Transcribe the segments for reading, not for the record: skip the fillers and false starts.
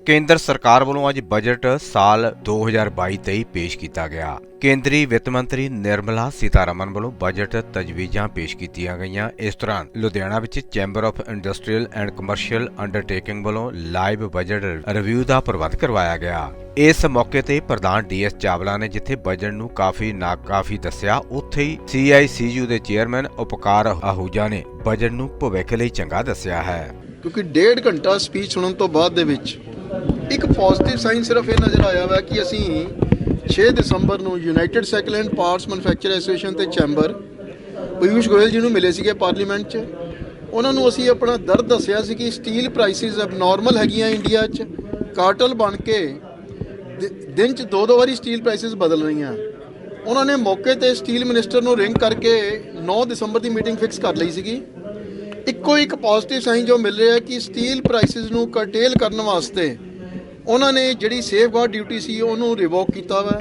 ਕੇਂਦਰ ਸਰਕਾਰ ਵੱਲੋਂ ਅੱਜ ਬਜਟ ਸਾਲ 2022-23 ਪੇਸ਼ ਕੀਤਾ ਗਿਆ। ਕੇਂਦਰੀ ਵਿੱਤ ਮੰਤਰੀ ਨਿਰਮਲਾ ਸੀਤਾਰਮਨ ਵੱਲੋਂ ਬਜਟ ਤਜਵੀਜ਼ਾਂ ਪੇਸ਼ ਕੀਤੀਆਂ ਗਈਆਂ। ਇਸ ਦੌਰਾਨ ਲੁਧਿਆਣਾ ਵਿੱਚ chamber of industrial and commercial undertaking ਵੱਲੋਂ ਲਾਈਵ ਬਜਟ ਰਿਵਿਊ ਦਾ ਪ੍ਰਬੰਧ ਕਰਵਾਇਆ ਗਿਆ। ਇਸ ਮੌਕੇ ਤੇ ਪ੍ਰਧਾਨ ਡੀਐਸ ਚਾਵਲਾ ਨੇ ਜਿੱਥੇ ਬਜਟ ਨੂੰ ਕਾਫੀ ਨਾਕਾਫੀ ਦੱਸਿਆ, ਉੱਥੇ ਹੀ CICU ਦੇ ਚੇਅਰਮੈਨ ਉਪਕਾਰ ਆਹੂਜਾ ਨੇ ਬਜਟ ਨੂੰ ਭਵਿੱਖ ਲਈ ਚੰਗਾ ਦੱਸਿਆ ਹੈ। ਕਿਉਂਕਿ 1.5 ਘੰਟਾ ਸਪੀਚ ਸੁਣਨ ਤੋਂ ਬਾਅਦ ਦੇ ਵਿੱਚ ਇੱਕ ਪੋਜ਼ਿਟਿਵ ਸਾਈਨ ਸਿਰਫ ਇਹ ਨਜ਼ਰ ਆਇਆ ਵਾ ਕਿ ਅਸੀਂ 6 ਦਸੰਬਰ ਨੂੰ United cycle and parts manufacture association ਤੇ ਚੈਂਬਰ ਪੀਯੂਸ਼ ਗੋਇਲ ਜੀ ਨੂੰ ਮਿਲੇ ਸੀਗੇ ਪਾਰਲੀਮੈਂਟ 'ਚ। ਉਹਨਾਂ ਨੂੰ ਅਸੀਂ ਆਪਣਾ ਦਰਦ ਦੱਸਿਆ ਸੀ ਕਿ ਸਟੀਲ ਪ੍ਰਾਈਸਿਸ ਅਬਨੋਰਮਲ ਹੈਗੀਆਂ ਇੰਡੀਆ 'ਚ, ਕਾਰਟਲ ਬਣ ਕੇ ਦਿਨ 'ਚ ਦੋ ਵਾਰੀ ਸਟੀਲ ਪ੍ਰਾਈਸਿਸ ਬਦਲ ਰਹੀਆਂ। ਉਹਨਾਂ ਨੇ ਮੌਕੇ ਤੇ ਸਟੀਲ ਮਿਨਿਸਟਰ ਨੂੰ ਰਿੰਗ ਕਰਕੇ 9 ਦਸੰਬਰ ਦੀ ਮੀਟਿੰਗ ਫਿਕਸ ਕਰ ਲਈ ਸੀਗੀ। ਇੱਕੋ ਇੱਕ ਪੋਜ਼ਿਟਿਵ ਸਾਈਨ ਜੋ ਮਿਲ ਰਿਹਾ ਕਿ ਸਟੀਲ ਪ੍ਰਾਈਸਿਸ ਨੂੰ ਕਰਟੇਲ ਕਰਨ ਵਾਸਤੇ ਉਹਨਾਂ ਨੇ ਜਿਹੜੀ ਸੇਫਗਾਰਡ ਡਿਊਟੀ ਸੀ ਉਹਨੂੰ ਰਿਵੋਕ ਕੀਤਾ ਵਾ।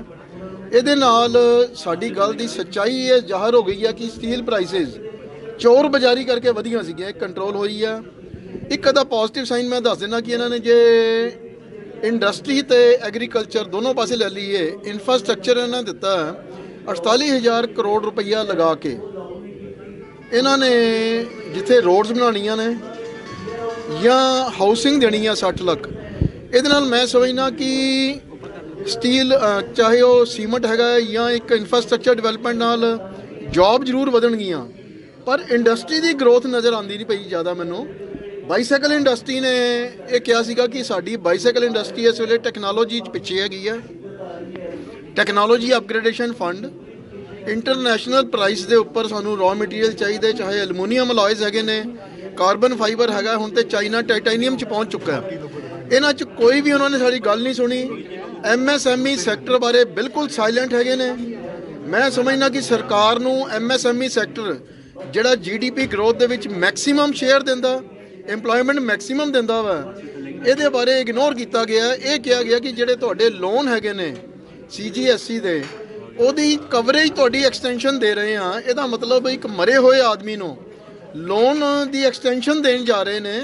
ਇਹਦੇ ਨਾਲ ਸਾਡੀ ਗੱਲ ਦੀ ਸੱਚਾਈ ਇਹ ਜ਼ਾਹਰ ਹੋ ਗਈ ਹੈ ਕਿ ਸਟੀਲ ਪ੍ਰਾਈਸਿਸ ਚੋਰ ਬਾਜ਼ਾਰੀ ਕਰਕੇ ਵਧੀਆਂ ਸੀਗੀਆਂ, ਕੰਟਰੋਲ ਹੋਈ ਆ। ਇੱਕ ਅਦਾ ਪੋਜ਼ਿਟਿਵ ਸਾਈਨ ਮੈਂ ਦੱਸ ਦਿੰਦਾ ਕਿ ਇਹਨਾਂ ਨੇ ਜੇ ਇੰਡਸਟਰੀ ਤੇ ਐਗਰੀਕਲਚਰ ਦੋਨੋਂ ਪਾਸੇ ਲੈ ਲਈਏ, ਇਨਫਰਾਸਟ੍ਰਕਚਰ ਇਹਨਾਂ ਦਿੱਤਾ 48,000 ਕਰੋੜ ਰੁਪਈਆ ਲਗਾ ਕੇ। ਇਹਨਾਂ ਨੇ ਜਿੱਥੇ ਰੋਡਸ ਬਣਾਉਣੀਆਂ ਨੇ ਜਾਂ ਹਾਊਸਿੰਗ ਦੇਣੀ ਆ 60 ਲੱਖ। ਇਹਦੇ ਨਾਲ ਮੈਂ ਸਮਝਦਾ ਕਿ ਸਟੀਲ ਚਾਹੇ ਉਹ ਸੀਮੈਂਟ ਹੈਗਾ ਜਾਂ ਇੱਕ ਇਨਫਰਾਸਟ੍ਰਕਚਰ ਡਿਵੈਲਪਮੈਂਟ ਨਾਲ ਜੌਬ ਜ਼ਰੂਰ ਵਧਣਗੀਆਂ, ਪਰ ਇੰਡਸਟਰੀ ਦੀ ਗਰੋਥ ਨਜ਼ਰ ਆਉਂਦੀ ਨਹੀਂ ਪਈ ਜ਼ਿਆਦਾ ਮੈਨੂੰ। ਬਾਈਸਾਈਕਲ ਇੰਡਸਟਰੀ ਨੇ ਇਹ ਕਿਹਾ ਸੀਗਾ ਕਿ ਸਾਡੀ ਬਾਈਸਾਈਕਲ ਇੰਡਸਟਰੀ ਇਸ ਵੇਲੇ ਟੈਕਨੋਲੋਜੀ 'ਚ ਪਿੱਛੇ ਹੈਗੀ ਆ। Technology upgradation fund international price ਦੇ ਉੱਪਰ ਸਾਨੂੰ ਰॉ ਮਟੀਰੀਅਲ ਚਾਹੀਦੇ, ਚਾਹੇ ਐਲੂਮੀਨੀਅਮ ਅਲੋਇਜ਼ ਹੈਗੇ ਨੇ, ਕਾਰਬਨ ਫਾਈਬਰ ਹੈਗਾ, ਹੁਣ ਤੇ ਚਾਈਨਾ ਟਾਈਟੇਨੀਅਮ 'ਚ ਪਹੁੰਚ ਚੁੱਕਾ। ਇਹਨਾਂ 'ਚ ਕੋਈ ਵੀ ਉਹਨਾਂ ਨੇ ਸਾਡੀ ਗੱਲ ਨਹੀਂ ਸੁਣੀ। MSME ਸੈਕਟਰ ਬਾਰੇ ਬਿਲਕੁਲ ਸਾਇਲੈਂਟ ਹੈਗੇ ਨੇ। ਮੈਂ ਸਮਝਦਾ ਕਿ ਸਰਕਾਰ ਨੂੰ MSME ਸੈਕਟਰ ਜਿਹੜਾ GDP ਗਰੋਥ ਦੇ ਵਿੱਚ ਮੈਕਸਿਮਮ ਸ਼ੇਅਰ ਦਿੰਦਾ, EMPLOYMENT ਮੈਕਸਿਮਮ ਦਿੰਦਾ ਵਾ, ਇਹਦੇ ਬਾਰੇ ਇਗਨੋਰ ਕੀਤਾ ਗਿਆ। ਇਹ ਕਿਹਾ ਗਿਆ ਕਿ ਜਿਹੜੇ ਤੁਹਾਡੇ ਲੋਨ ਹੈਗੇ ਨੇ CGSE ਦੇ, ਉਹਦੀ ਕਵਰੇਜ ਤੁਹਾਡੀ ਐਕਸਟੈਂਸ਼ਨ ਦੇ ਰਹੇ ਆ। ਇਹਦਾ ਮਤਲਬ ਇੱਕ ਮਰੇ ਹੋਏ ਆਦਮੀ ਨੂੰ ਲੋਨ ਦੀ ਐਕਸਟੈਂਸ਼ਨ ਦੇਣ ਜਾ ਰਹੇ ਨੇ,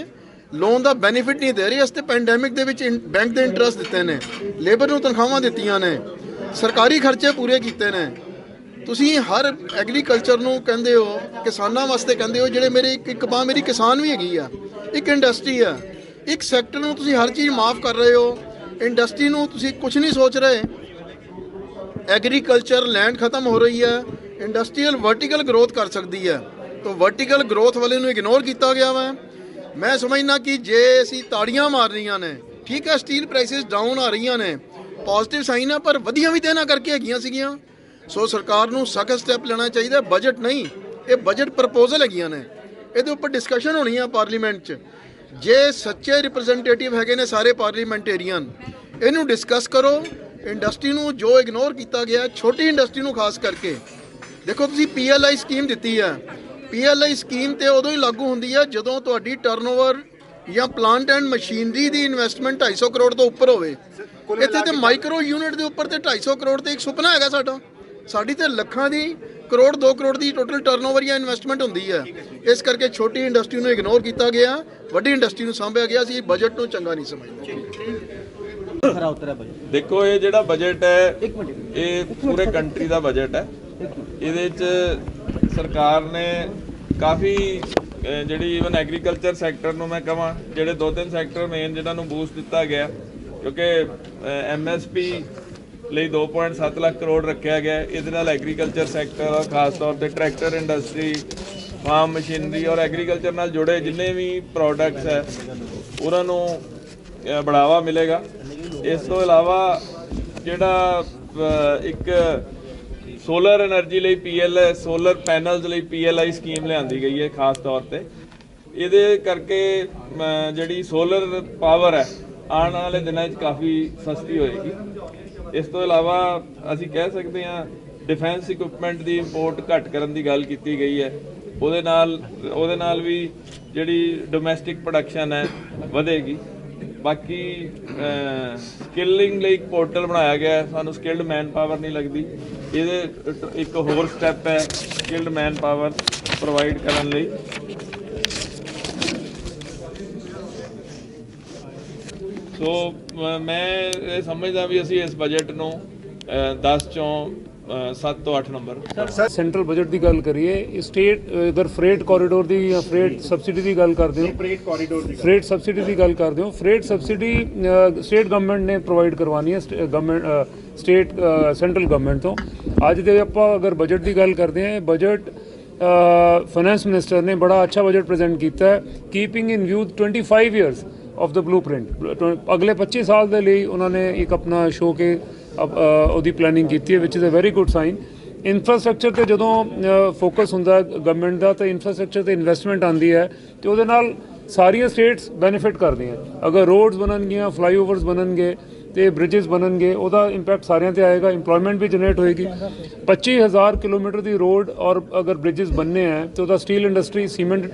ਲੋਨ ਦਾ ਬੈਨੀਫਿਟ ਨਹੀਂ ਦੇ ਰਹੇ। ਇਸ ਤੇ ਪੈਂਡੈਮਿਕ ਦੇ ਵਿੱਚ ਬੈਂਕ ਦੇ ਇੰਟਰਸਟ ਦਿੱਤੇ ਨੇ, ਲੇਬਰ ਨੂੰ ਤਨਖਾਹਾਂ ਦਿੱਤੀਆਂ ਨੇ, ਸਰਕਾਰੀ ਖਰਚੇ ਪੂਰੇ ਕੀਤੇ ਨੇ। ਤੁਸੀਂ ਹਰ ਐਗਰੀਕਲਚਰ ਨੂੰ ਕਹਿੰਦੇ ਹੋ, ਕਿਸਾਨਾਂ ਵਾਸਤੇ ਕਹਿੰਦੇ ਹੋ, ਜਿਹੜੇ ਮੇਰੇ ਇੱਕ ਬਾਹ ਮੇਰੀ ਕਿਸਾਨ ਵੀ ਹੈਗੀ ਆ, ਇੱਕ ਇੰਡਸਟਰੀ ਆ, ਇੱਕ ਸੈਕਟਰ ਨੂੰ ਤੁਸੀਂ ਹਰ ਚੀਜ਼ ਮਾਫ ਕਰ ਰਹੇ ਹੋ, ਇੰਡਸਟਰੀ ਨੂੰ ਤੁਸੀਂ ਕੁਝ ਨਹੀਂ ਸੋਚ ਰਹੇ। ਐਗਰੀਕਲਚਰ ਲੈਂਡ ਖਤਮ ਹੋ ਰਹੀ ਹੈ, ਇੰਡਸਟਰੀਅਲ ਵਰਟੀਕਲ ਗਰੋਥ ਕਰ ਸਕਦੀ ਹੈ, ਤਾਂ ਵਰਟੀਕਲ ਗਰੋਥ ਵਾਲੇ ਨੂੰ ਇਗਨੋਰ ਕੀਤਾ ਗਿਆ ਵਾ। ਮੈਂ ਸਮਝਦਾ ਕਿ ਜੇ ਅਸੀਂ ਤਾੜੀਆਂ ਮਾਰ ਰਹੀਆਂ ਨੇ, ਠੀਕ ਹੈ, ਸਟੀਲ ਪ੍ਰਾਈਸਿਸ ਡਾਊਨ ਆ ਰਹੀਆਂ ਨੇ, ਪੋਜ਼ਿਟਿਵ ਸਾਈਨ ਹੈ, ਪਰ ਵਧੀਆਂ ਵੀ ਤੇ ਨਾ ਕਰਕੇ ਹੈਗੀਆਂ ਸੀਗੀਆਂ। ਸੋ ਸਰਕਾਰ ਨੂੰ ਸਖਤ ਸਟੈਪ ਲੈਣਾ ਚਾਹੀਦਾ। ਬਜਟ ਨਹੀਂ, ਇਹ ਬਜਟ ਪ੍ਰਪੋਜ਼ਲ ਹੈਗੀਆਂ ਨੇ, ਇਹਦੇ ਉੱਪਰ ਡਿਸਕਸ਼ਨ ਹੋਣੀ ਆ ਪਾਰਲੀਮੈਂਟ 'ਚ। ਜੇ ਸੱਚੇ ਰਿਪਰੈਜ਼ੈਂਟੇਟਿਵ ਹੈਗੇ ਨੇ ਸਾਰੇ ਪਾਰਲੀਮੈਂਟੇਰੀਅਨ, ਇਹਨੂੰ ਡਿਸਕਸ ਕਰੋ। ਇੰਡਸਟਰੀ ਨੂੰ ਜੋ ਇਗਨੋਰ ਕੀਤਾ ਗਿਆ, ਛੋਟੀ ਇੰਡਸਟਰੀ ਨੂੰ ਖਾਸ ਕਰਕੇ। ਦੇਖੋ ਤੁਸੀਂ PLI ਸਕੀਮ ਦਿੱਤੀ ਹੈ, PLI ਸਕੀਮ ਤੇ ਉਦੋਂ ਹੀ ਲਾਗੂ ਹੁੰਦੀ ਹੈ ਜਦੋਂ ਤੁਹਾਡੀ ਟਰਨਓਵਰ ਜਾਂ plant and machinery the investment 250 crore ਤੋਂ ਉੱਪਰ ਹੋਵੇ। ਇੱਥੇ ਤੇ ਮਾਈਕਰੋ ਯੂਨਿਟ ਦੇ ਉੱਪਰ ਤੇ 250 ਕਰੋੜ ਤੇ ਇੱਕ ਸੁਪਨਾ ਹੈਗਾ ਸਾਡਾ। ਸਾਡੀ ਤੇ ਲੱਖਾਂ ਦੀ, ਕਰੋੜ 2 ਕਰੋੜ ਦੀ ਟੋਟਲ ਟਰਨਓਵਰ ਜਾਂ ਇਨਵੈਸਟਮੈਂਟ ਹੁੰਦੀ ਹੈ। ਇਸ ਕਰਕੇ ਛੋਟੀ ਇੰਡਸਟਰੀ ਨੂੰ ਇਗਨੋਰ ਕੀਤਾ ਗਿਆ, ਵੱਡੀ ਇੰਡਸਟਰੀ ਨੂੰ ਸਾਂਭਿਆ ਗਿਆ। ਅਸੀਂ ਬਜਟ ਨੂੰ ਚੰਗਾ ਨਹੀਂ ਸਮਝਦੇ। ਦੇਖੋ, ਇਹ ਜਿਹੜਾ ਬਜਟ ਹੈ ਇਹ ਪੂਰੇ ਕੰਟਰੀ ਦਾ ਬਜਟ ਹੈ। ਇਹਦੇ 'ਚ ਸਰਕਾਰ ਨੇ ਕਾਫੀ ਜਿਹੜੀ ਇਵਨ ਐਗਰੀਕਲਚਰ ਸੈਕਟਰ ਨੂੰ ਮੈਂ ਕਹਾਂ, ਜਿਹੜੇ 2-3 ਸੈਕਟਰ ਮੇਨ ਜਿਹਨਾਂ ਨੂੰ ਬੂਸਟ ਦਿੱਤਾ ਗਿਆ, ਕਿਉਂਕਿ MSP ਲਈ 2.7 ਲੱਖ ਕਰੋੜ ਰੱਖਿਆ ਗਿਆ। ਇਹਦੇ ਨਾਲ ਐਗਰੀਕਲਚਰ ਸੈਕਟਰ ਔਰ ਖਾਸ ਤੌਰ ਤੇ ਟਰੈਕਟਰ ਇੰਡਸਟਰੀ, ਫਾਰਮ ਮਸ਼ੀਨਰੀ ਔਰ ਐਗਰੀਕਲਚਰ ਨਾਲ ਜੁੜੇ ਜਿੰਨੇ ਵੀ ਪ੍ਰੋਡਕਟਸ ਹੈ ਉਹਨਾਂ ਨੂੰ ਬੜਾਵਾ ਮਿਲੇਗਾ। ਇਸ ਤੋਂ ਇਲਾਵਾ ਜਿਹੜਾ ਇੱਕ ਸੋਲਰ ਐਨਰਜੀ ਲਈ PLI, ਸੋਲਰ ਪੈਨਲਸ ਲਈ PLI ਸਕੀਮ ਲਿਆਂਦੀ ਗਈ ਹੈ ਖਾਸ ਤੌਰ ਤੇ। ਇਹਦੇ ਕਰਕੇ ਜਿਹੜੀ ਸੋਲਰ ਪਾਵਰ ਹੈ ਆਉਣ ਵਾਲੇ ਦਿਨਾਂ 'ਚ ਕਾਫੀ ਸਸਤੀ ਹੋਏਗੀ। ਇਸ ਤੋਂ ਇਲਾਵਾ ਅਸੀਂ ਕਹਿ ਸਕਦੇ ਹਾਂ ਡਿਫੈਂਸ ਇਕੁਇਪਮੈਂਟ ਦੀ ਇੰਪੋਰਟ ਘੱਟ ਕਰਨ ਦੀ ਗੱਲ ਕੀਤੀ ਗਈ ਹੈ। ਉਹਦੇ ਨਾਲ ਵੀ ਜਿਹੜੀ ਡੋਮੈਸਟਿਕ ਪ੍ਰੋਡਕਸ਼ਨ ਹੈ ਵਧੇਗੀ। ਬਾਕੀ ਸਕਿਲਿੰਗ ਲਈ ਇੱਕ ਪੋਰਟਲ ਬਣਾਇਆ ਗਿਆ, ਸਾਨੂੰ ਸਕਿਲਡ ਮੈਨ ਪਾਵਰ ਨਹੀਂ ਲੱਗਦੀ। ਇਹਦੇ ਇੱਕ ਹੋਰ ਸਟੈਪ ਹੈ ਸਕਿਲਡ ਮੈਨ ਪਾਵਰ ਪ੍ਰੋਵਾਈਡ ਕਰਨ ਲਈ। ਸੋ ਮੈਂ ਇਹ ਸਮਝਦਾ ਵੀ ਅਸੀਂ ਇਸ ਬਜਟ ਨੂੰ 10 ਚੋਂ 7 ਤੋਂ 8 ਨੰਬਰ। ਸੈਂਟਰਲ ਬਜਟ ਦੀ ਗੱਲ ਕਰੀਏ, ਸਟੇਟ ਇਧਰ ਫਰੇਟ ਕੋਰੀਡੋਰ ਦੀ ਜਾਂ ਫਰੇਟ ਸਬਸਿਡੀ ਦੀ ਗੱਲ ਕਰਦੇ ਹੋ, ਫਰੇਟ ਸਬਸਿਡੀ ਦੀ ਗੱਲ ਕਰਦੇ ਹੋ। ਫਰੇਟ ਸਬਸਿਡੀ ਸਟੇਟ ਗਵਰਨਮੈਂਟ ਨੇ ਪ੍ਰੋਵਾਈਡ ਕਰਵਾਉਣੀ ਹੈ, ਗਵਰਨਮੈਂਟ ਸਟੇਟ ਸੈਂਟਰਲ ਗਵਰਨਮੈਂਟ ਤੋਂ। ਅੱਜ ਦੇ ਆਪਾਂ ਅਗਰ ਬਜਟ ਦੀ ਗੱਲ ਕਰਦੇ ਹਾਂ, ਬਜਟ ਫਾइनेंस ਮਿਨਿਸਟਰ ਨੇ ਬੜਾ ਅੱਛਾ ਬਜਟ ਪ੍ਰੈਜ਼ੈਂਟ ਕੀਤਾ ਹੈ, keeping in view 25 years of the blueprint. ਅਗਲੇ 25 ਸਾਲ ਦੇ ਲਈ ਉਹਨਾਂ ਨੇ ਇੱਕ ਆਪਣਾ ਸ਼ੋਅ ਕੇ ਉਹਦੀ ਪਲੈਨਿੰਗ ਕੀਤੀ ਹੈ, which is a very good sign. Infrastructure ਤੇ ਜਦੋਂ ਫੋਕਸ ਹੁੰਦਾ ਗਵਰਨਮੈਂਟ ਦਾ, ਤਾਂ ਇਨਫਰਾਸਟ੍ਰਕਚਰ ਤੇ ਇਨਵੈਸਟਮੈਂਟ ਆਉਂਦੀ ਹੈ ਤੇ ਉਹਦੇ ਨਾਲ ਸਾਰੀਆਂ ਸਟੇਟਸ ਬੈਨੀਫਿਟ ਕਰਦੀਆਂ। ਅਗਰ ਰੋਡਸ ਬਣਨਗੀਆਂ, ਫਲਾਈਓਵਰਸ ਬਣਨਗੇ ਤੇ ਬ੍ਰਿਜਸ ਬਣਨਗੇ, ਉਹਦਾ ਇੰਪੈਕਟ ਸਾਰਿਆਂ ਤੇ ਆਏਗਾ, ਇੰਪਲੋਇਮੈਂਟ ਵੀ ਜਨਰੇਟ ਹੋਏਗੀ। 25,000 ਕਿਲੋਮੀਟਰ ਦੀ ਰੋਡ ਔਰ ਅਗਰ ਬ੍ਰਿਜਸ ਬਣਨੇ ਹੈ ਤੇ ਉਹਦਾ ਸਟੀਲ ਇੰਡਸਟਰੀ, ਸੀਮੈਂਟ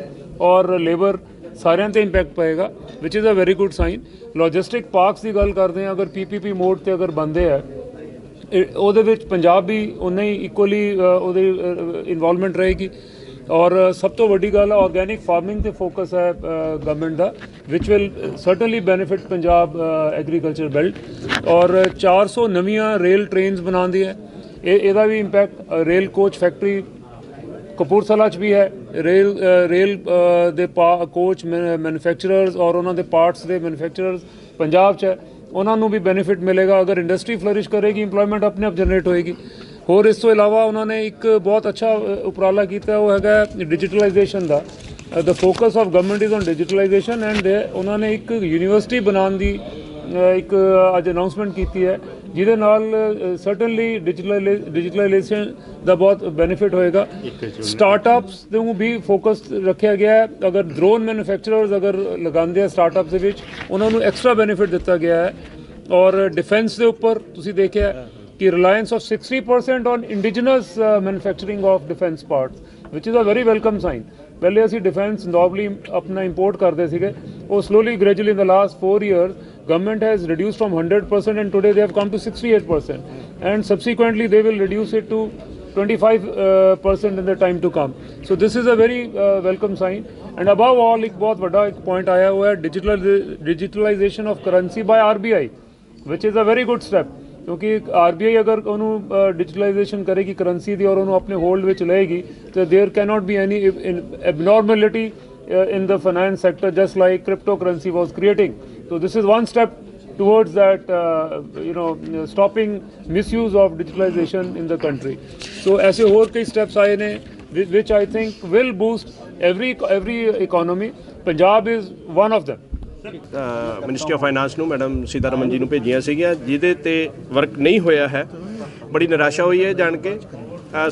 ਔਰ ਲੇਬਰ ਸਾਰਿਆਂ ਤੇ ਇੰਪੈਕਟ ਪਏਗਾ, which is a very good sign. Logistic parks ਦੀ ਗੱਲ ਕਰਦੇ ਹਾਂ, ਅਗਰ PPP ਮੋਡ ਤੇ ਅਗਰ ਬਣਦੇ ਹੈ, ਉਹਦੇ ਵਿੱਚ ਪੰਜਾਬ ਵੀ ਉਨਾ ਹੀ ਇਕੁਅਲੀ ਉਹਦੀ ਇਨਵੋਲਵਮੈਂਟ ਰਹੇਗੀ। ਔਰ ਸਭ ਤੋਂ ਵੱਡੀ ਗੱਲ ਆਰਗੈਨਿਕ ਫਾਰਮਿੰਗ ਤੇ ਫੋਕਸ ਹੈ ਗਵਰਨਮੈਂਟ ਦਾ, which will certainly benefit Punjab agriculture belt. ਔਰ 400 ਨਵੀਆਂ ਰੇਲ ਟ੍ਰੇਨਸ ਬਣਾਉਂਦੀ ਹੈ, ਇਹਦਾ ਵੀ impact. Rail coach factory Kapurthala 'ਚ ਵੀ ਹੈ, ਰੇਲ ਦੇ ਕੋਚ ਮੈਨੂਫੈਕਚਰਰਸ ਔਰ ਉਹਨਾਂ ਦੇ ਪਾਰਟਸ ਦੇ ਮੈਨੂਫੈਕਚਰਰਸ ਪੰਜਾਬ 'ਚ ਹੈ, ਉਹਨਾਂ ਨੂੰ ਵੀ ਬੈਨੀਫਿਟ ਮਿਲੇਗਾ। ਅਗਰ ਇੰਡਸਟਰੀ ਫਲਰਿਸ਼ ਕਰੇਗੀ, ਇੰਪਲੋਇਮੈਂਟ ਆਪਣੇ ਆਪ ਜਨਰੇਟ ਹੋਏਗੀ। ਹੋਰ ਇਸ ਤੋਂ ਇਲਾਵਾ ਉਹਨਾਂ ਨੇ ਇੱਕ ਬਹੁਤ ਅੱਛਾ ਉਪਰਾਲਾ ਕੀਤਾ, ਉਹ ਹੈਗਾ digitalisation the. The focus of government is on digitalisation and ਉਹਨਾਂ ਨੇ ਇੱਕ ਯੂਨੀਵਰਸਿਟੀ ਬਣਾਉਣ ਦੀ ਇੱਕ ਅੱਜ ਅਨਾਊਂਸਮੈਂਟ ਕੀਤੀ ਹੈ, ਜਿਹਦੇ ਨਾਲ ਸਰਟਨਲੀ ਡਿਜੀਟਲਾਈਜੇਸ਼ਨ ਦਾ ਬਹੁਤ ਬੈਨੀਫਿਟ ਹੋਏਗਾ। ਸਟਾਰਟਅਪਸ ਨੂੰ ਵੀ ਫੋਕਸ ਰੱਖਿਆ ਗਿਆ ਹੈ। ਅਗਰ ਡਰੋਨ ਮੈਨੂਫੈਕਚਰਰਸ ਅਗਰ ਲਗਾਉਂਦੇ ਆ ਸਟਾਰਟਅਪਸ ਦੇ ਵਿੱਚ, ਉਹਨਾਂ ਨੂੰ ਐਕਸਟਰਾ ਬੈਨੀਫਿਟ ਦਿੱਤਾ ਗਿਆ ਹੈ। ਔਰ ਡਿਫੈਂਸ ਦੇ ਉੱਪਰ ਤੁਸੀਂ ਦੇਖਿਆ ਕਿ reliance of 60% on indigenous manufacturing of defence parts, which is a very welcome sign. ਪਹਿਲੇ ਅਸੀਂ ਡਿਫੈਂਸ ਨੋਰਮਲੀ ਆਪਣਾ ਇੰਪੋਰਟ ਕਰਦੇ ਸੀਗੇ, ਉਹ slowly gradually in the last 4 years government has reduced from 100% and today they have come to 68% and subsequently they will reduce it to 25% in the time to come. So this is a very welcome sign. And above all एक बहुत बड़ा एक point आया हुआ है digitalization of currency by RBI, which is a very good step. क्योंकि RBI अगर ਉਹਨੂੰ डिजिटलाइजेशन करेगी करेंसी ਦੀ ਔਰ ਉਹਨੂੰ ਆਪਣੇ ਹੋਲਡ ਵਿੱਚ ਲਏਗੀ, तो there cannot be any abnormality in the finance sector, just like cryptocurrency was creating. So this is one step towards that, stopping misuse of digitalization in the country. So ऐसे और कई steps आए ने which I think will boost every economy. Punjab is one of them. Ministry of finance ਨੂੰ madam Sitharaman ਜੀ ਨੂੰ ਭੇਜੀਆਂ ਸੀਗੀਆਂ, ਜਿਹਦੇ ਤੇ ਵਰਕ ਨਹੀਂ ਹੋਇਆ ਹੈ। ਬੜੀ ਨਿਰਾਸ਼ਾ ਹੋਈ ਹੈ ਜਾਣ ਕੇ।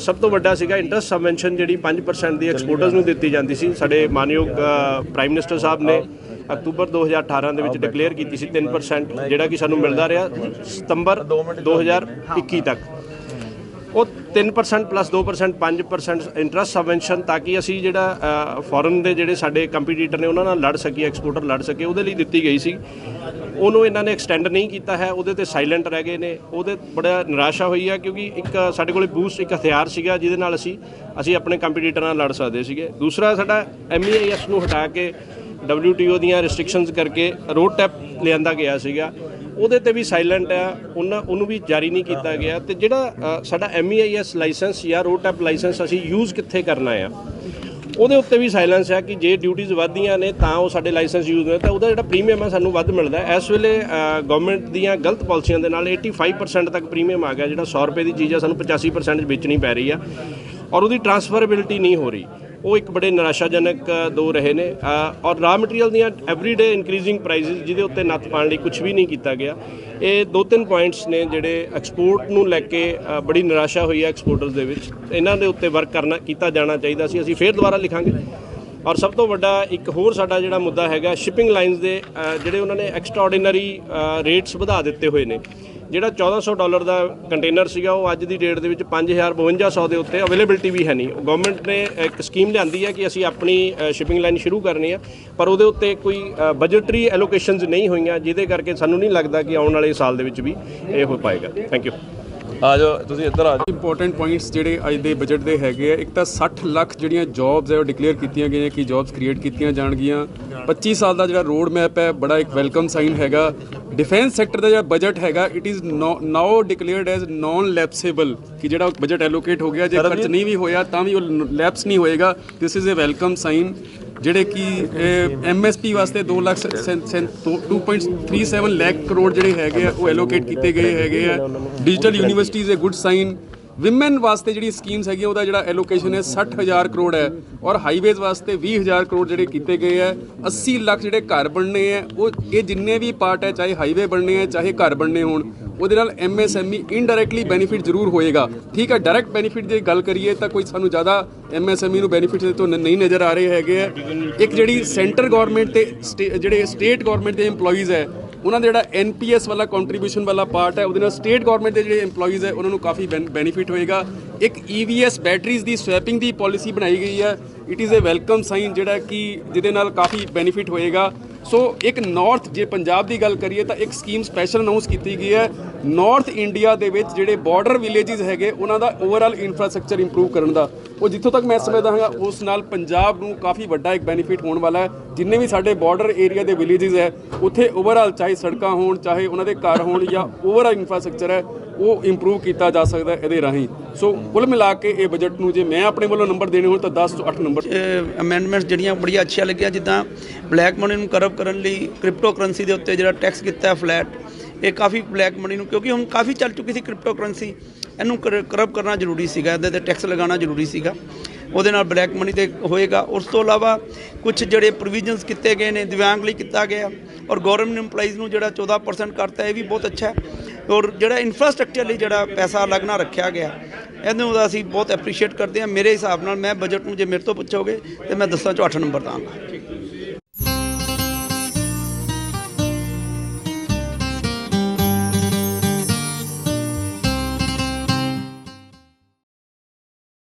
ਸਭ ਤੋਂ ਵੱਡਾ ਸੀਗਾ ਇੰਟਰਸਟ ਸਬਵੈਂਸ਼ਨ, ਜਿਹੜੀ 5% ਦੀ ਐਕਸਪੋਰਟਰਸ ਨੂੰ ਦਿੱਤੀ ਜਾਂਦੀ ਸੀ। ਸਾਡੇ ਮਾਨਯੋਗ ਪ੍ਰਾਈਮ ਮਿਨਿਸਟਰ ਸਾਹਿਬ ਨੇ ਅਕਤੂਬਰ 2018 ਦੇ ਵਿੱਚ ਡਿਕਲੇਅਰ ਕੀਤੀ ਸੀ 3%, ਜਿਹੜਾ ਕਿ ਸਾਨੂੰ ਮਿਲਦਾ ਰਿਹਾ ਸਤੰਬਰ 2021 ਤੱਕ। ਉਹ 3% ਪਲੱਸ 2% 5% ਇੰਟਰਸਟ ਸਬਵੈਂਸ਼ਨ, ਤਾਂ ਕਿ ਅਸੀਂ ਜਿਹੜਾ ਫੋਰਨ ਦੇ ਜਿਹੜੇ ਸਾਡੇ ਕੰਪੀਟੀਟਰ ਨੇ ਉਹਨਾਂ ਨਾਲ ਲੜ ਸਕੀਏ, ਐਕਸਪੋਰਟਰ ਲੜ ਸਕੇ, ਉਹਦੇ ਲਈ ਦਿੱਤੀ ਗਈ ਸੀ। ਉਹਨੂੰ ਇਹਨਾਂ ਨੇ ਐਕਸਟੈਂਡ ਨਹੀਂ ਕੀਤਾ ਹੈ, ਉਹਦੇ ਤੇ ਸਾਇਲੈਂਟ ਰਹਿ ਗਏ ਨੇ। ਉਹਦੇ ਬੜਾ ਨਿਰਾਸ਼ਾ ਹੋਈ ਹੈ, ਕਿਉਂਕਿ ਇੱਕ ਸਾਡੇ ਕੋਲ ਬੂਸਟ ਇੱਕ ਹਥਿਆਰ ਸੀਗਾ ਜਿਹਦੇ ਨਾਲ ਅਸੀਂ ਆਪਣੇ ਕੰਪੀਟੀਟਰਾਂ ਨਾਲ ਲੜ ਸਕਦੇ ਸੀਗੇ। ਦੂਸਰਾ ਸਾਡਾ MEIS ਨੂੰ ਹਟਾ ਕੇ WTO ਦੀਆਂ ਰਿਸਟ੍ਰਿਕਸ਼ਨਸ ਕਰਕੇ ਰੋਡ ਟੈਪ ਲਿਆਂਦਾ ਗਿਆ ਸੀਗਾ, ਉਹਦੇ ਤੇ ਵੀ ਸਾਇਲੈਂਟ ਆ, ਉਹਨੂੰ ਵੀ ਜਾਰੀ ਨਹੀਂ ਕੀਤਾ ਗਿਆ। ਤੇ ਜਿਹੜਾ ਸਾਡਾ MEIS ਲਾਇਸੈਂਸ ਜਾਂ ਰੋਡ ਟੈਪ ਲਾਇਸੈਂਸ ਅਸੀਂ ਯੂਜ਼ ਕਿੱਥੇ ਕਰਨਾ ਆ, ਉਹਦੇ ਉੱਤੇ ਵੀ ਸਾਇਲੈਂਸ ਹੈ ਕਿ ਜੇ ਡਿਊਟੀਜ਼ ਵੱਧਦੀਆਂ ਨੇ ਤਾਂ ਉਹ ਸਾਡੇ ਲਾਇਸੈਂਸ ਯੂਜ਼ ਹੋਏ ਤਾਂ ਉਹਦਾ ਜਿਹੜਾ ਪ੍ਰੀਮੀਅਮ ਹੈ ਸਾਨੂੰ ਵੱਧ ਮਿਲਦਾ। ਇਸ ਵੇਲੇ ਗਵਰਨਮੈਂਟ ਦੀਆਂ ਗਲਤ ਪਾਲਿਸੀਆਂ ਦੇ ਨਾਲ 85% ਤੱਕ ਪ੍ਰੀਮੀਅਮ ਆ ਗਿਆ। ਜਿਹੜਾ 100 ਰੁਪਏ ਦੀ ਚੀਜ਼ ਆ ਸਾਨੂੰ 85% 'ਚ ਵੇਚਣੀ ਪੈ ਰਹੀ ਆ, ਔਰ ਉਹਦੀ ਟਰਾਂਸਫਰੇਬਿਲਿਟੀ ਨਹੀਂ ਹੋ ਰਹੀ। ਉਹ ਇੱਕ ਬੜੇ ਨਿਰਾਸ਼ਾਜਨਕ ਦੋ ਰਹੇ ਨੇ। ਔਰ ਰਾ ਮਟੀਰੀਅਲ ਦੀਆਂ ਐਵਰੀਡੇ ਇਨਕਰੀਜ਼ਿੰਗ ਪ੍ਰਾਈਸਿਸ, ਜਿਹਦੇ ਉੱਤੇ ਨੱਥ ਪਾਉਣ ਲਈ ਕੁਝ ਵੀ ਨਹੀਂ ਕੀਤਾ ਗਿਆ। ਇਹ 2-3 ਪੁਆਇੰਟਸ ਨੇ ਜਿਹੜੇ ਐਕਸਪੋਰਟ ਨੂੰ ਲੈ ਕੇ ਬੜੀ ਨਿਰਾਸ਼ਾ ਹੋਈ ਹੈ ਐਕਸਪੋਰਟਰਸ ਦੇ ਵਿੱਚ। ਇਹਨਾਂ ਦੇ ਉੱਤੇ ਵਰਕ ਕੀਤਾ ਜਾਣਾ ਚਾਹੀਦਾ ਸੀ। ਅਸੀਂ ਫੇਰ ਦੁਬਾਰਾ ਲਿਖਾਂਗੇ। ਔਰ ਸਭ ਤੋਂ ਵੱਡਾ ਇੱਕ ਹੋਰ ਸਾਡਾ ਜਿਹੜਾ ਮੁੱਦਾ ਹੈਗਾ, ਸ਼ਿਪਿੰਗ ਲਾਈਨਸ ਦੇ ਜਿਹੜੇ ਉਹਨਾਂ ਨੇ ਐਕਸਟਰਾਆਰਡੀਨਰੀ ਰੇਟਸ ਵਧਾ ਦਿੱਤੇ ਹੋਏ ਨੇ। ਜਿਹੜਾ $1400 ਦਾ ਕੰਟੇਨਰ ਸੀਗਾ, ਉਹ ਅੱਜ ਦੀ ਡੇਟ ਦੇ ਵਿੱਚ 5200 ਦੇ ਉੱਤੇ ਅਵੇਲੇਬਿਲਿਟੀ ਵੀ ਹੈ ਨਹੀਂ। ਗਵਰਨਮੈਂਟ ਨੇ ਇੱਕ ਸਕੀਮ ਲਿਆਂਦੀ ਹੈ ਕਿ ਅਸੀਂ ਆਪਣੀ ਸ਼ਿਪਿੰਗ ਲਾਈਨ ਸ਼ੁਰੂ ਕਰਨੀ ਹੈ, ਪਰ ਉਹਦੇ ਉੱਤੇ ਕੋਈ ਬਜਟਰੀ ਐਲੋਕੇਸ਼ਨਸ ਨਹੀਂ ਹੋਈਆਂ, ਜਿਹਦੇ ਕਰਕੇ ਸਾਨੂੰ ਨਹੀਂ ਲੱਗਦਾ ਕਿ ਆਉਣ ਵਾਲੇ ਸਾਲ ਦੇ ਵਿੱਚ ਵੀ ਇਹ ਹੋ ਪਾਏਗਾ। Thank you. ਆ ਜਾਓ ਤੁਸੀਂ ਇੱਧਰ ਆ ਜਾਓ। ਇੰਪੋਰਟੈਂਟ ਪੁਆਇੰਟਸ ਜਿਹੜੇ ਅੱਜ ਦੇ ਬਜਟ ਦੇ ਹੈਗੇ ਆ, ਇੱਕ ਤਾਂ 60 ਲੱਖ ਜਿਹੜੀਆਂ ਜੌਬਸ ਹੈ ਉਹ ਡਿਕਲੇਅਰ ਕੀਤੀਆਂ ਗਈਆਂ ਕਿ ਜੌਬਸ ਕ੍ਰੀਏਟ ਕੀਤੀਆਂ ਜਾਣਗੀਆਂ। 25 ਸਾਲ ਦਾ ਜਿਹੜਾ ਰੋਡ ਮੈਪ ਹੈ ਬੜਾ ਇੱਕ ਵੈਲਕਮ ਸਾਈਨ ਹੈਗਾ। ਡਿਫੈਂਸ ਸੈਕਟਰ ਦਾ ਜਿਹੜਾ ਬਜਟ ਹੈਗਾ it is now declared as non lapsable, ਕਿ ਜਿਹੜਾ ਬਜਟ ਐਲੋਕੇਟ ਹੋ ਗਿਆ ਜੇ ਖਰਚ ਨਹੀਂ ਵੀ ਹੋਇਆ ਤਾਂ ਵੀ ਉਹ ਲੈਪਸ ਨਹੀਂ ਹੋਏਗਾ। This is a welcome sign. ਜਿਹੜੇ ਕਿ MSP ਵਾਸਤੇ 2.37 ਲੱਖ ਕਰੋੜ ਜਿਹੜੇ ਹੈਗੇ ਆ ਉਹ ਐਲੋਕੇਟ ਕੀਤੇ ਗਏ ਹੈਗੇ ਆ। Digital university is a good sign. Women ਵਾਸਤੇ ਜਿਹੜੀ ਸਕੀਮਸ ਹੈਗੀਆਂ ਉਹਦਾ ਜਿਹੜਾ ਐਲੋਕੇਸ਼ਨ ਹੈ 60,000 ਕਰੋੜ ਹੈ, ਔਰ ਹਾਈਵੇਜ਼ ਵਾਸਤੇ 20,000 ਕਰੋੜ ਜਿਹੜੇ ਕੀਤੇ ਗਏ ਹੈ। 80 ਲੱਖ ਜਿਹੜੇ ਘਰ ਬਣਨੇ ਹੈ, ਉਹ ਇਹ ਜਿੰਨੇ ਵੀ ਪਾਰਟ ਹੈ, ਚਾਹੇ ਹਾਈਵੇ ਬਣਨੇ ਹੈ ਚਾਹੇ ਘਰ ਬਣਨੇ ਹੋਣ, ਉਹਦੇ ਨਾਲ MSME ਇਨਡਾਇਰੈਕਟਲੀ ਬੈਨੀਫਿਟ ਜ਼ਰੂਰ ਹੋਏਗਾ। ਠੀਕ ਹੈ, ਡਾਇਰੈਕਟ ਬੈਨੀਫਿਟ ਦੀ ਗੱਲ ਕਰੀਏ ਤਾਂ ਕੋਈ ਸਾਨੂੰ ਜ਼ਿਆਦਾ MSME ਨੂੰ ਬੈਨੀਫਿਟ ਤੋਂ ਨਹੀਂ ਨਜ਼ਰ ਆ ਰਹੇ ਹੈਗੇ ਆ। ਇੱਕ ਜਿਹੜੀ ਸੈਂਟਰ ਗਵਰਨਮੈਂਟ ਤੇ ਜਿਹੜੇ ਸਟੇਟ ਗਵਰਨਮੈਂਟ ਦੇ EMPLOYEES ਹੈ ਉਹਨਾਂ ਦਾ ਜਿਹੜਾ NPS ਵਾਲਾ ਕੰਟਰੀਬਿਊਸ਼ਨ ਵਾਲਾ ਪਾਰਟ ਹੈ, ਉਹਦੇ ਨਾਲ ਸਟੇਟ ਗਵਰਨਮੈਂਟ ਦੇ ਜਿਹੜੇ EMPLOYEES ਹੈ ਉਹਨਾਂ ਨੂੰ ਕਾਫੀ ਬੈਨੀਫਿਟ ਹੋਏਗਾ। ਇੱਕ EVS ਬੈਟਰੀਜ਼ ਦੀ ਸਵੈਪਿੰਗ ਦੀ ਪਾਲਿਸੀ ਬਣਾਈ ਗਈ ਹੈ। It is a welcome sign ਜਿਹੜਾ ਕਿ ਜਿਹਦੇ ਨਾਲ ਕਾਫੀ ਬੈਨੀਫਿਟ ਹੋਏਗਾ। ਸੋ ਇੱਕ ਨਾਰਥ, ਜੇ ਪੰਜਾਬ ਦੀ ਗੱਲ ਕਰੀਏ ਤਾਂ ਇੱਕ ਸਕੀਮ ਸਪੈਸ਼ਲ ਅਨਾਉਂਸ ਕੀਤੀ ਗਈ ਹੈ ਨਾਰਥ ਇੰਡੀਆ ਦੇ ਵਿੱਚ ਜਿਹੜੇ ਬਾਰਡਰ ਵਿਲੇजेस ਹੈਗੇ ਉਹਨਾਂ ਦਾ ਓਵਰਆਲ ਇਨਫਰਾਸਟ੍ਰਕਚਰ ਇੰਪਰੂਵ ਕਰਨ ਦਾ। ਉਹ ਜਿੱਥੋਂ ਤੱਕ ਮੈਂ ਸਮਝਦਾ ਹਾਂ ਉਸ ਨਾਲ ਪੰਜਾਬ ਨੂੰ ਕਾਫੀ ਵੱਡਾ ਇੱਕ ਬੈਨੀਫਿਟ ਹੋਣ ਵਾਲਾ ਹੈ। ਜਿੰਨੇ ਵੀ ਸਾਡੇ ਬਾਰਡਰ ਏਰੀਆ ਦੇ ਵਿਲੇजेस ਹੈ ਉੱਥੇ ਓਵਰਆਲ ਚਾਹੇ ਸੜਕਾਂ ਹੋਣ ਚਾਹੇ ਉਹਨਾਂ ਦੇ ਘਰ ਹੋਣ ਜਾਂ ਓਵਰਆਲ ਇਨਫਰਾਸਟ੍ਰਕਚਰ ਹੈ ਉਹ ਇੰਪਰੂਵ ਕੀਤਾ ਜਾ ਸਕਦਾ ਇਹਦੇ ਰਾਹੀਂ। ਸੋ ਕੁੱਲ ਮਿਲਾ ਕੇ ਇਹ ਬਜਟ ਨੂੰ ਜੇ ਮੈਂ ਆਪਣੇ ਵੱਲੋਂ ਨੰਬਰ ਦੇਣੇ ਹੋਣ ਤਾਂ 10 ਤੋਂ 8 ਨੰਬਰ। ਅਮੈਂਡਮੈਂਟਸ ਜਿਹੜੀਆਂ ਬੜੀਆਂ ਅੱਛੀਆਂ ਲੱਗੀਆਂ, ਜਿੱਦਾਂ ਬਲੈਕ ਮਨੀ ਨੂੰ ਕਰਬ ਕਰਨ ਲਈ ਕ੍ਰਿਪਟੋ ਕਰੰਸੀ ਦੇ ਉੱਤੇ ਜਿਹੜਾ ਟੈਕਸ ਕੀਤਾ ਫਲੈਟ, ਇਹ ਕਾਫੀ ਬਲੈਕ ਮਨੀ ਨੂੰ, ਕਿਉਂਕਿ ਹੁਣ ਕਾਫੀ ਚੱਲ ਚੁੱਕੀ ਸੀ ਕ੍ਰਿਪਟੋ ਕਰੰਸੀ, ਇਹਨੂੰ ਕਰਬ ਕਰਨਾ ਜ਼ਰੂਰੀ ਸੀਗਾ, ਇਹਦੇ 'ਤੇ ਟੈਕਸ ਲਗਾਉਣਾ ਜ਼ਰੂਰੀ ਸੀਗਾ। ਉਹਦੇ ਨਾਲ ਬਲੈਕ ਮਨੀ 'ਤੇ ਹੋਏਗਾ। ਉਸ ਤੋਂ ਇਲਾਵਾ ਕੁਝ ਜਿਹੜੇ ਪ੍ਰੋਵੀਜ਼ਨਸ ਕੀਤੇ ਗਏ ਨੇ ਦਿਵਿਆਂਗ ਲਈ ਕੀਤਾ ਗਿਆ, ਔਰ ਗੌਰਮੈਂਟ EMPLOYEES ਨੂੰ ਜਿਹੜਾ 14% ਕਰਤਾ, ਇਹ ਵੀ ਬਹੁਤ ਅੱਛਾ ਹੈ। ਔਰ ਜਿਹੜਾ ਇਨਫਰਾਸਟ੍ਰਕਚਰ ਲਈ ਜਿਹੜਾ ਪੈਸਾ ਲੱਗਣਾ ਰੱਖਿਆ ਗਿਆ ਇਹਨੂੰ ਅਸੀਂ ਬਹੁਤ ਐਪਰੀਸ਼ੀਏਟ ਕਰਦੇ ਹਾਂ। ਮੇਰੇ ਹਿਸਾਬ ਨਾਲ ਮੈਂ ਬਜਟ ਨੂੰ ਜੇ ਮੇਰੇ ਤੋਂ ਪੁੱਛੋਗੇ ਤਾਂ ਮੈਂ 10 ਚੋਂ 8 ਨੰਬਰ ਦਾਂਗਾ।